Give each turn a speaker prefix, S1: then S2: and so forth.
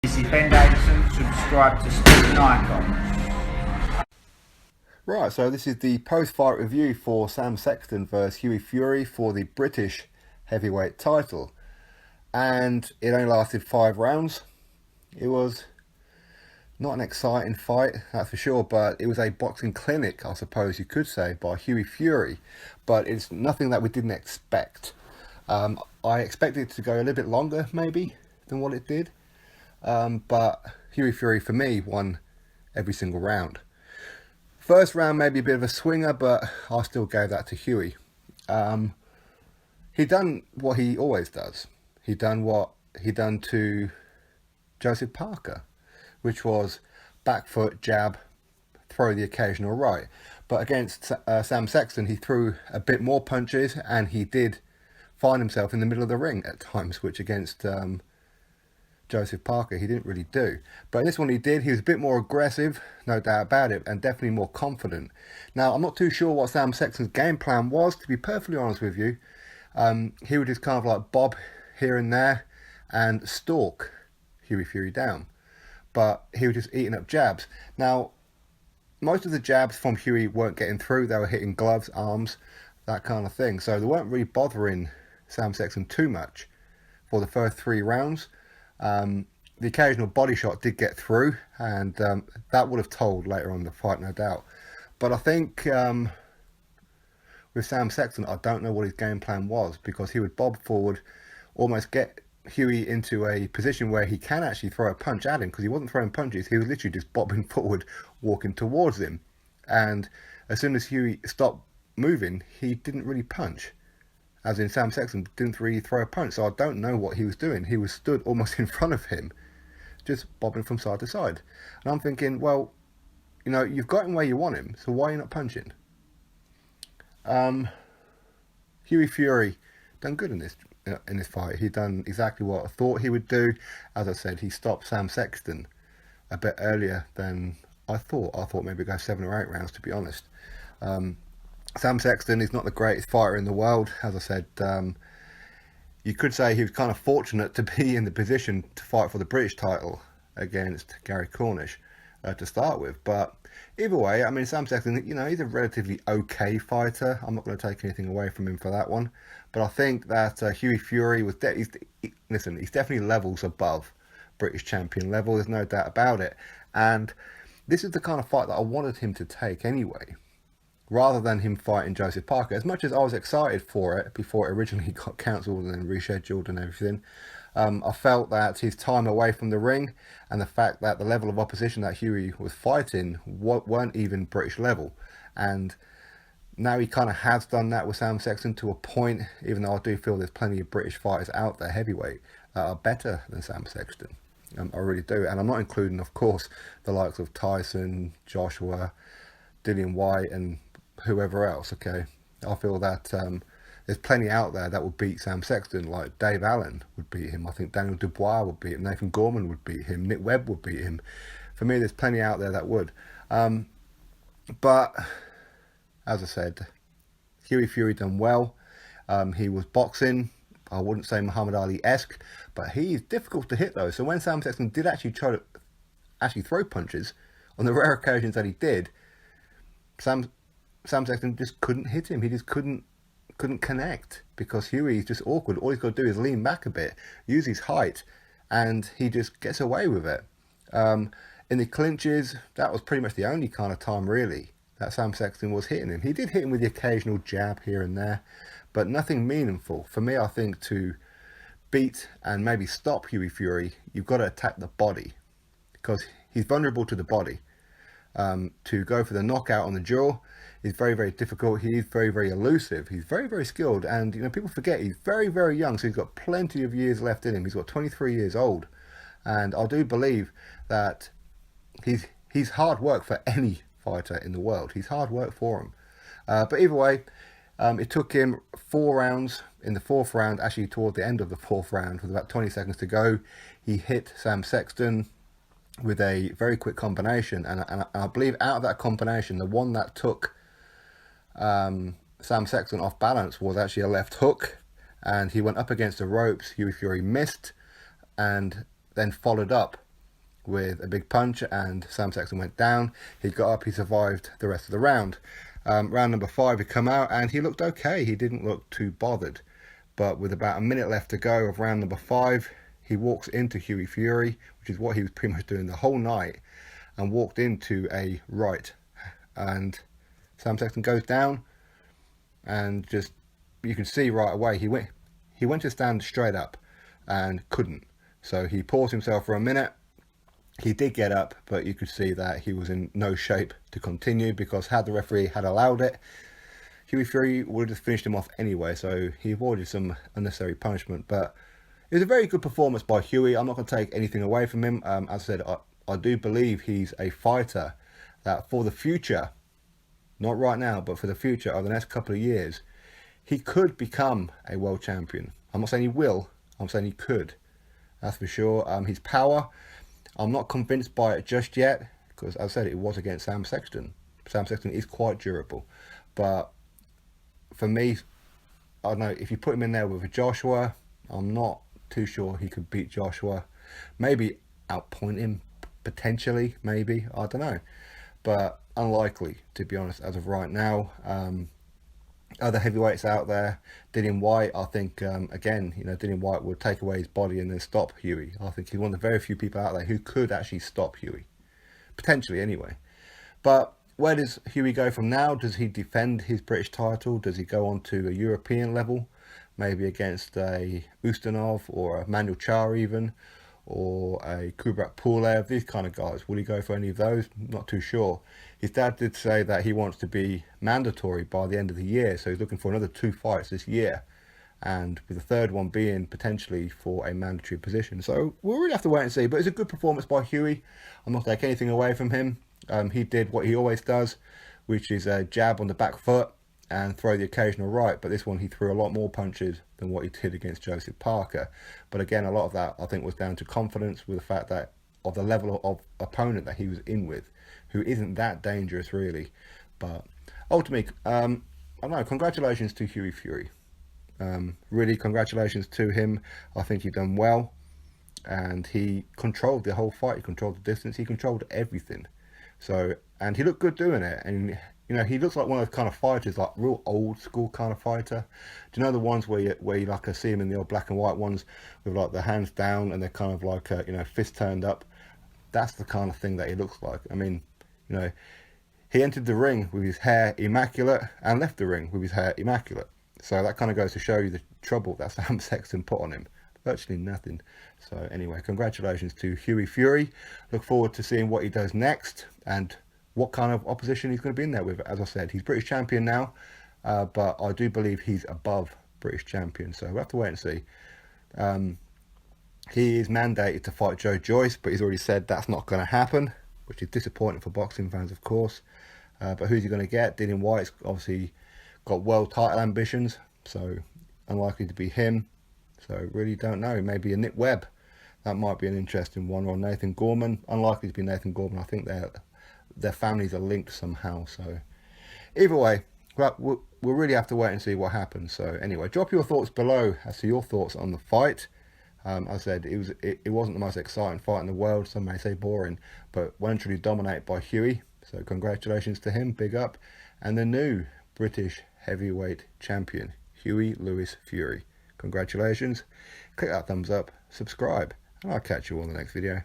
S1: This is Ben Davison. Subscribe to Stephen Icon.
S2: Right, so this is the post-fight review for Sam Sexton versus Hughie Fury for the British heavyweight title. And it only lasted 5 rounds. It was not an exciting fight, that's for sure, but it was a boxing clinic, I suppose you could say, by Hughie Fury. But it's nothing that we didn't expect. I expected it to go a little bit longer, maybe, than what it did. But Hughie Fury, for me, won every single round. First round maybe a bit of a swinger, but I still gave that to Hughie. He done what he always does. He done what he done to Joseph Parker, which was back foot, jab, throw the occasional right. But against Sam Sexton, he threw a bit more punches, and he did find himself in the middle of the ring at times, which against Joseph Parker he didn't really do. But this one he did. He was a bit more aggressive, no doubt about it, and definitely more confident. Now, I'm not too sure what Sam Sexton's game plan was, to be perfectly honest with you. He would just kind of like bob here and there and stalk Hughie Fury down. But he was just eating up jabs. Now, most of the jabs from Hughie weren't getting through. They were hitting gloves, arms, that kind of thing. So they weren't really bothering Sam Sexton too much for the first 3 rounds. The occasional body shot did get through, and that would have told later on in the fight, no doubt. But I think with Sam Sexton, I don't know what his game plan was, because he would bob forward, almost get Hughie into a position where he can actually throw a punch at him, because he wasn't throwing punches, he was literally just bobbing forward, walking towards him. And as soon as Hughie stopped moving, he didn't really punch. As in, Sam Sexton didn't really throw a punch, so I don't know what he was doing. He was stood almost in front of him, just bobbing from side to side. And I'm thinking, well, you know, you've got him where you want him, so why are you not punching? Hughie Fury done good in this fight. He done exactly what I thought he would do. As I said, he stopped Sam Sexton a bit earlier than I thought. I thought maybe go 7 or 8 rounds, to be honest. Sam Sexton is not the greatest fighter in the world. As I said, you could say he was kind of fortunate to be in the position to fight for the British title against Gary Cornish to start with. But either way, I mean, Sam Sexton, you know, he's a relatively okay fighter. I'm not going to take anything away from him for that one. But I think that Hughie Fury was he's definitely levels above British champion level. There's no doubt about it. And this is the kind of fight that I wanted him to take anyway, rather than him fighting Joseph Parker. As much as I was excited for it before it originally got cancelled and then rescheduled and everything, I felt that his time away from the ring and the fact that the level of opposition that Hughie was fighting weren't even British level. And now he kind of has done that with Sam Sexton to a point, even though I do feel there's plenty of British fighters out there, heavyweight, that are better than Sam Sexton. I really do. And I'm not including, of course, the likes of Tyson, Joshua, Dillian White, and whoever else. Okay, I feel that there's plenty out there that would beat Sam Sexton. Like Dave Allen would beat him. I think Daniel Dubois would beat him. Nathan Gorman would beat him. Nick Webb would beat him. For me, there's plenty out there that would. But as I said, Hughie Fury done well. He was boxing, I wouldn't say Muhammad Ali-esque, but he's difficult to hit though. So when Sam Sexton did actually try to throw punches, on the rare occasions that he did, Sam Sexton just couldn't hit him. He just couldn't connect, because Hughie's just awkward. All he's got to do is lean back a bit, use his height, and he just gets away with it. In the clinches, that was pretty much the only kind of time really that Sam Sexton was hitting him. He did hit him with the occasional jab here and there, but nothing meaningful. For me, I think to beat and maybe stop Hughie Fury, you've got to attack the body, because he's vulnerable to the body. To go for the knockout on the jaw is very, very difficult. He is very, very elusive. He's very, very skilled. And, you know, people forget he's very, very young, so he's got plenty of years left in him. He's got 23 years old. And I do believe that he's hard work for any fighter in the world. He's hard work for him. But either way, it took him 4 rounds. In the 4th round, actually toward the end of the 4th round, with about 20 seconds to go, he hit Sam Sexton with a very quick combination, and I believe out of that combination, the one that took Sam Sexton off balance was actually a left hook, and he went up against the ropes. Hughie Fury missed, and then followed up with a big punch, and Sam Sexton went down. He got up, he survived the rest of the round. Round number 5, he come out and he looked okay. He didn't look too bothered. But with about a minute left to go of round number 5, he walks into Hughie Fury, which is what he was pretty much doing the whole night, and walked into a right. And Sam Sexton goes down, and just, you can see right away, he went to stand straight up and couldn't. So he paused himself for a minute. He did get up, but you could see that he was in no shape to continue, because had the referee had allowed it, Hughie Fury would have just finished him off anyway, so he avoided some unnecessary punishment. But it was a very good performance by Hughie. I'm not going to take anything away from him. As I said, I do believe he's a fighter that for the future, not right now, but for the future of the next couple of years, he could become a world champion. I'm not saying he will, I'm saying he could. That's for sure. His power, I'm not convinced by it just yet, because as I said, it was against Sam Sexton. Sam Sexton is quite durable. But for me, I don't know, if you put him in there with a Joshua, I'm not too sure he could beat Joshua. Maybe outpoint him, potentially, maybe, I don't know. But unlikely, to be honest, as of right now. Other heavyweights out there, Dillian Whyte, I think, again, you know, Dillian Whyte would take away his body and then stop Hughie. I think he's one of the very few people out there who could actually stop Hughie. Potentially, anyway. But where does Hughie go from now? Does he defend his British title? Does he go on to a European level? Maybe against a Ustinov or a Manuel Char even, or a Kubrat Pulev, these kind of guys. Will he go for any of those? Not too sure. His dad did say that he wants to be mandatory by the end of the year, so he's looking for another 2 fights this year, and with the third one being potentially for a mandatory position. So we'll really have to wait and see, but it's a good performance by Hughie. I'm not taking anything away from him. He did what he always does, which is a jab on the back foot and throw the occasional right, but this one he threw a lot more punches than what he did against Joseph Parker. But again, a lot of that I think was down to confidence with the fact that of the level of opponent that he was in with, who isn't that dangerous really. But ultimately, I don't know, congratulations to Hughie Fury. Really, congratulations to him. I think he done well, and he controlled the whole fight. He controlled the distance. He controlled everything. So, and he looked good doing it. And you know, he looks like one of those kind of fighters, like real old school kind of fighter. Do you know the ones where you like see him in the old black and white ones with like the hands down and they're kind of like you know, fist turned up? That's the kind of thing that he looks like. I mean, you know, he entered the ring with his hair immaculate and left the ring with his hair immaculate. So that kind of goes to show you the trouble that Sam Sexton put on him. Virtually nothing. So anyway, congratulations to Hughie Fury. Look forward to seeing what he does next and what kind of opposition he's going to be in there with. As I said, he's British champion now, but I do believe he's above British champion. So we'll have to wait and see. He is mandated to fight Joe Joyce, but he's already said that's not going to happen, which is disappointing for boxing fans, of course. But who's he going to get? Dillian Whyte's obviously got world title ambitions, so unlikely to be him. So really don't know. Maybe a Nick Webb. That might be an interesting one. Or Nathan Gorman. Unlikely to be Nathan Gorman. I think their families are linked somehow. So either way, we'll really have to wait and see what happens. So anyway, drop your thoughts below as to your thoughts on the fight. As I said, it wasn't the most exciting fight in the world. Some may say boring, but went truly dominated by Hughie. So congratulations to him. Big up. And the new British heavyweight champion, Hughie Lewis Fury. Congratulations. Click that thumbs up, subscribe, and I'll catch you all in the next video.